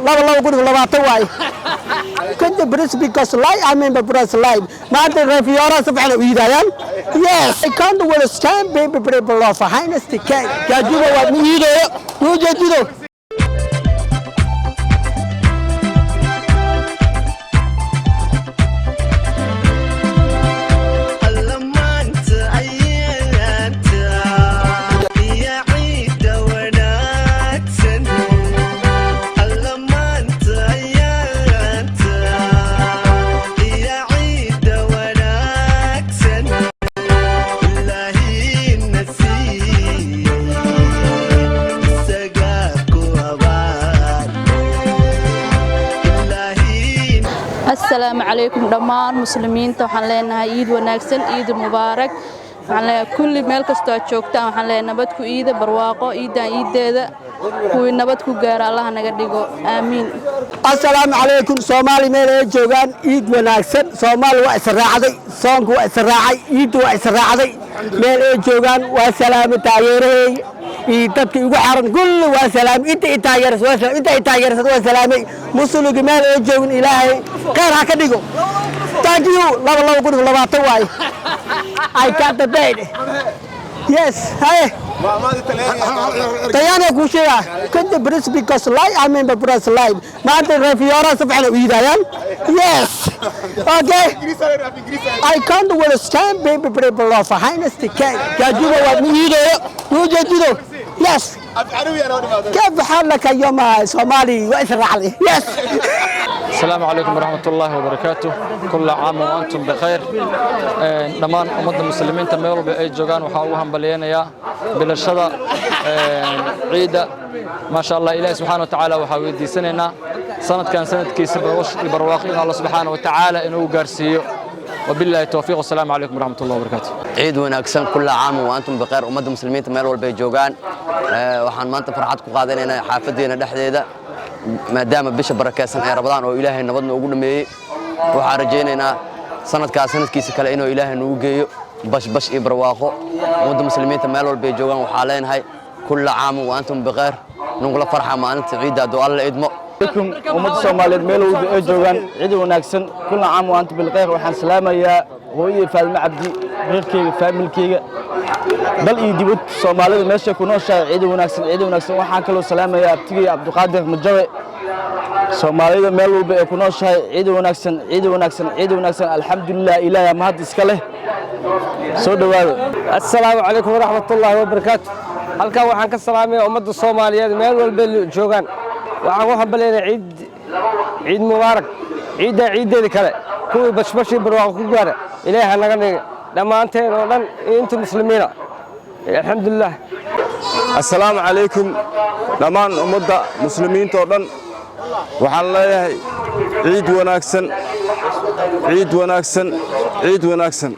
laba guri labaatan waay كنت بريس because life I mean بريس life ما أنت رفيارة سبحانه ويدايان yes I can't will stand baby people of highness the king كجوا وميده وجدوا السلام عليكم دمان مسلمين waxaan leenahay ciid wanaagsan ciid mubaarak waxaan leenahay kulli meel kasto aad joogtaan waxaan leenahay nabad ku ciida barwaaqo ciideeda kuwi nabad ku gaar Allah naga dhigo aamiin السلام عليكم Soomaali meel ay joogaan ciid wanaagsan Soomaali waa israacday soonku waa israacay ciid waa israacday meel ay joogaan waa salaamo taageeray dadka ugu xaran kulli waa salaam inta taageersan waa salaamay muslimiin meel ay joogan ilaahay qeer ha ka dhigo thank you laba guri labaatan waay I got the bed yes hey تيانا كوشيا كنت بريس because life I mean بريس life ما أنت رفيارة سبحانه ويدايان yes okay I can't will stand baby people of highness the king كجوا وميده وجدوا yes كيف حالك يوم صومالي وإسرع علي yes السلام عليكم ورحمة الله وبركاته كل عام وأنتم بخير دمان أمد المسلمين تميروا بأي جوجان وحاوهم بليانيا بالشدة عيدة ما شاء الله إله سبحانه وتعالى وحاويدي سنة كان سنة كيس البرواقين الله سبحانه وتعالى إنه قارسيه وبالله التوفيق والسلام عليكم ورحمة الله وبركاته عيد وناكسن كل عام وأنتم بخير أمد المسلمين تميروا بأي جوجان وحن ما أنت فرحتكم قادرين حافظين دحديدا maadaama bisha barakeysan ee Ramadaan oo Ilaahay nabadna ugu dhameeyay waxa rajaynaynaa sanadkiisa kale inuu Ilaahay nagu geeyo bash iyo barwaaqo ummadda muslimiinta meel walba ay joogaan waxa leenahay kullu caam wa antum bikhair nugula farxa maalinta ciidda oo alla idmo ummadda Soomaaliyeed meel walba ay joogaan ciid wanaagsan kullu caam wa antum bikhair waxaan salaamayaa hooyadii Faalma Cabdi reerkeyga familkeyga dal iyo dibad Soomaalida meesha ku nooshahay ciid wanaagsan waxaan kaloo salaamayaa abtigay Cabduqaadir Majawe Soomaalida meel walba ay ku nooshahay ciid wanaagsan alxamdulillah ilaahay mahad iska leh soo dhawaado assalaamu calaykum waraxmatullaahi wabarakaatu halkan waxaan ka salaamayaa ummadda Soomaaliyeed meel walba joogaan waxaan u hambalyeynaa ciid mubaarak ciideeda kale kuwii bashbashi barwaaqo ku gaara ilaahay naga dhigo dhammaanteen oo dhan inta muslimiina alxamdulillah assalaamu calaykum dhammaan ummadda muslimiinta oo dhan waxaan leeyahay ciid wanaagsan